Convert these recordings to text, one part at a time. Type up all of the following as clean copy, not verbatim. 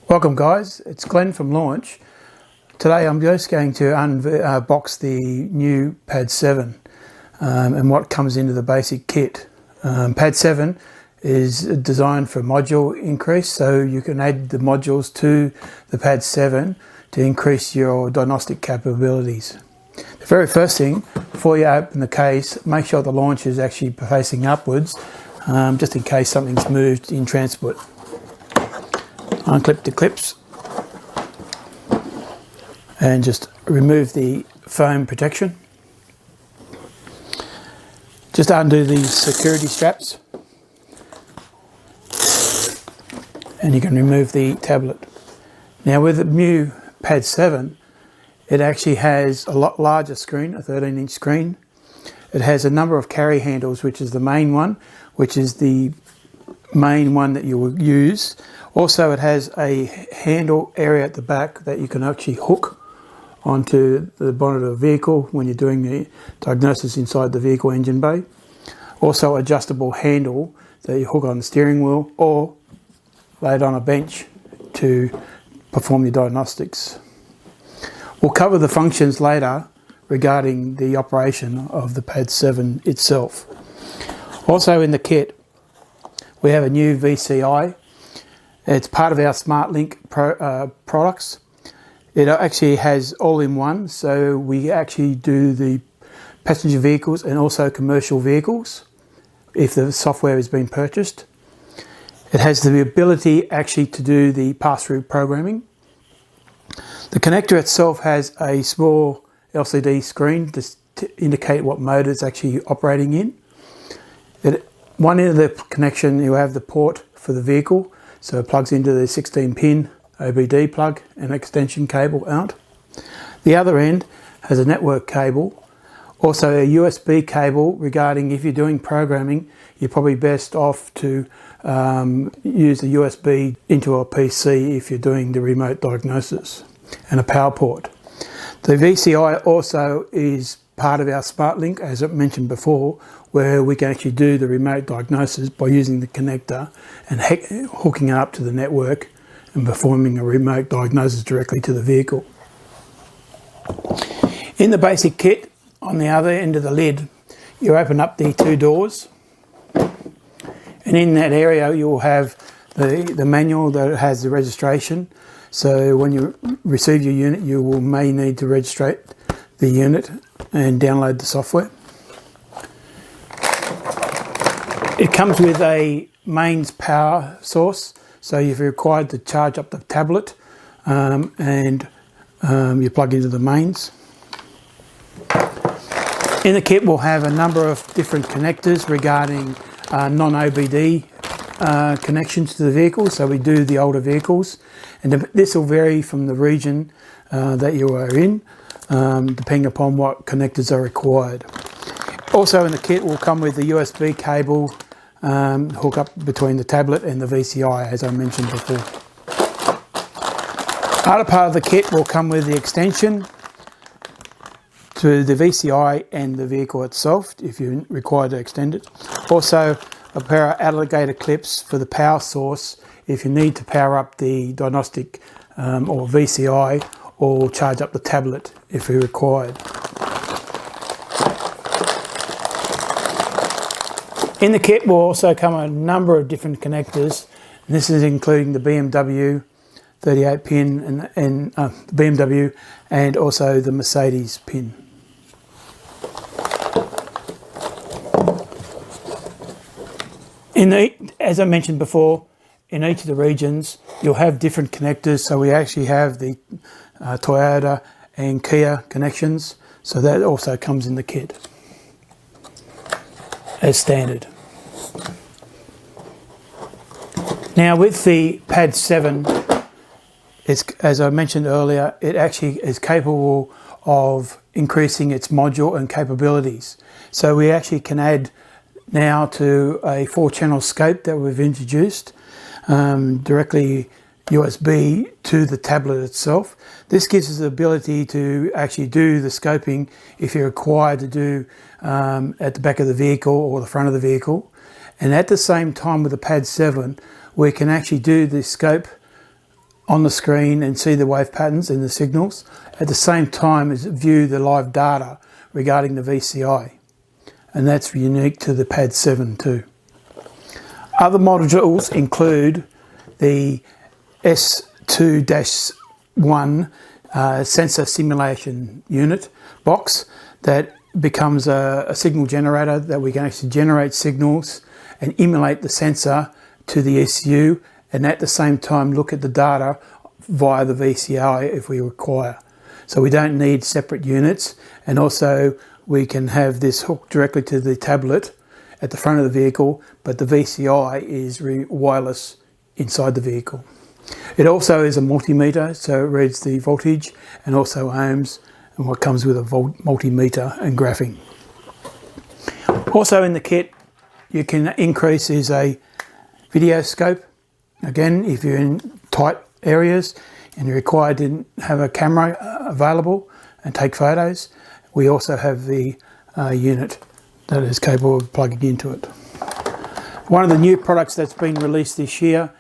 Welcome guys, it's Glenn from Launch. Today I'm just going to unbox the new PAD7 and what comes into the basic kit. PAD7 is designed for module increase, so you can add the modules to the PAD7 to increase your diagnostic capabilities. The very first thing, before you open the case, make sure the launch is actually facing upwards, just in case something's moved in transport. Unclip the clips and just remove the foam protection. Just undo the security straps and you can remove the tablet. Now with the new PAD7, it actually has a lot larger screen, a 13-inch screen. It has a number of carry handles, which is the main one, which is the main one that you will use. Also, it has a handle area at the back that you can actually hook onto the bonnet of the vehicle when you're doing the diagnosis inside the vehicle engine bay. Also, adjustable handle that you hook on the steering wheel or lay it on a bench to perform your diagnostics. We'll cover the functions later regarding the operation of the PAD7 itself. Also in the kit, we have a new VCI. It's part of our SmartLink products. It actually has all-in-one, so we actually do the passenger vehicles and also commercial vehicles if the software has been purchased. It has the ability actually to do the pass-through programming. The connector itself has a small LCD screen to indicate what mode it's actually operating in. One end of the connection, you have the port for the vehicle, so it plugs into the 16-pin OBD plug and extension cable out. The other end has a network cable, also a USB cable. Regarding if you're doing programming, you're probably best off to use the USB into a PC if you're doing the remote diagnosis, and a power port. The VCI also is part of our SmartLink, as I mentioned before, where we can actually do the remote diagnosis by using the connector and hooking it up to the network and performing a remote diagnosis directly to the vehicle. In the basic kit, on the other end of the lid, you open up the two doors, and in that area you will have the manual that has the registration. So when you receive your unit, you may need to register the unit and download the software. It comes with a mains power source, so you're required to charge up the tablet and you plug into the mains. In the kit we'll have a number of different connectors regarding non-OBD connections to the vehicle, so we do the older vehicles, and this will vary from the region that you are in, depending upon what connectors are required. Also in the kit will come with the USB cable hook up between the tablet and the VCI, as I mentioned before. Other part of the kit will come with the extension to the VCI and the vehicle itself if you're required to extend it. Also a pair of alligator clips for the power source if you need to power up the diagnostic or VCI, or charge up the tablet if you're required. In the kit will also come a number of different connectors, and this is including the BMW 38 pin and the BMW and also the Mercedes pin. As I mentioned before, in each of the regions you'll have different connectors, so we actually have the Toyota and Kia connections, so that also comes in the kit as standard. Now with the PAD7, as I mentioned earlier, it actually is capable of increasing its module and capabilities. So we actually can add now to a 4-channel scope that we've introduced directly USB to the tablet itself. This gives us the ability to actually do the scoping if you're required to do at the back of the vehicle or the front of the vehicle. And at the same time with the PAD7, we can actually do the scope on the screen and see the wave patterns and the signals, at the same time as view the live data regarding the VCI. And that's unique to the PAD7 too. Other modules include the S2-1 sensor simulation unit box that becomes a signal generator that we can actually generate signals and emulate the sensor to the ECU, and at the same time look at the data via the VCI if we require. So we don't need separate units, and also we can have this hooked directly to the tablet at the front of the vehicle, but the VCI is wireless inside the vehicle. It also is a multimeter, so it reads the voltage and also ohms, and what comes with a multimeter and graphing. Also in the kit you can increase is a Videoscope. Again, if you're in tight areas and you're required to have a camera available and take photos, we also have the unit that is capable of plugging into it. One of the new products that's been released this year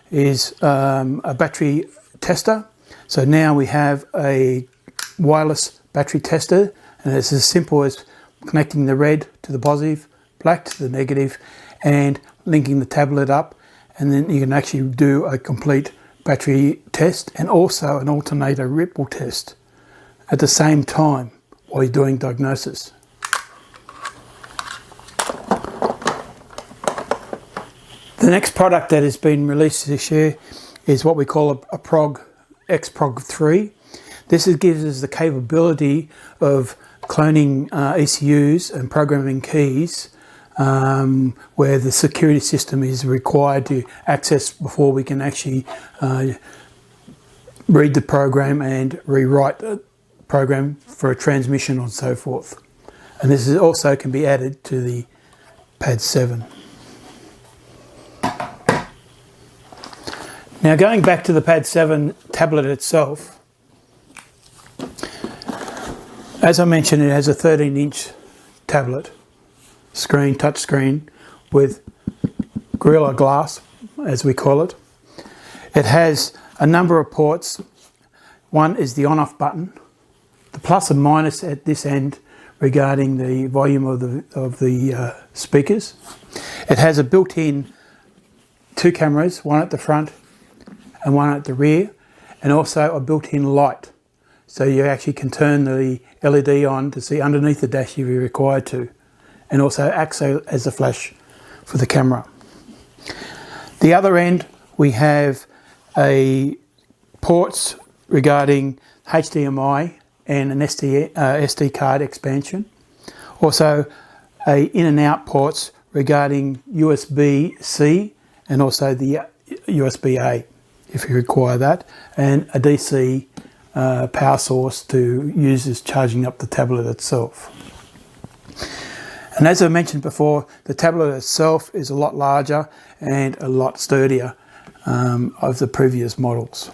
is a battery tester. So now we have a wireless battery tester, and it's as simple as connecting the red to the positive, black to the negative, and linking the tablet up, and then you can actually do a complete battery test and also an alternator ripple test at the same time while you're doing diagnosis. The next product that has been released this year is what we call a Prog, X-Prog 3. This gives us the capability of cloning ECUs and programming keys where the security system is required to access before we can actually read the program and rewrite the program for a transmission and so forth. And this also can be added to the PAD7. Now going back to the PAD7 tablet itself, as I mentioned, it has a 13-inch tablet screen, touch screen, with Gorilla Glass, as we call it. It has a number of ports. One is the on-off button, the plus and minus at this end regarding the volume of the speakers. It has a built-in 2 cameras, one at the front and one at the rear, and also a built-in light. So you actually can turn the LED on to see underneath the dash if you're required to, and also acts as a flash for the camera. The other end we have a ports regarding HDMI and an SD card expansion. Also a in and out ports regarding USB-C and also the USB-A if you require that, and a DC power source to use as charging up the tablet itself. And as I mentioned before, the tablet itself is a lot larger and a lot sturdier of the previous models.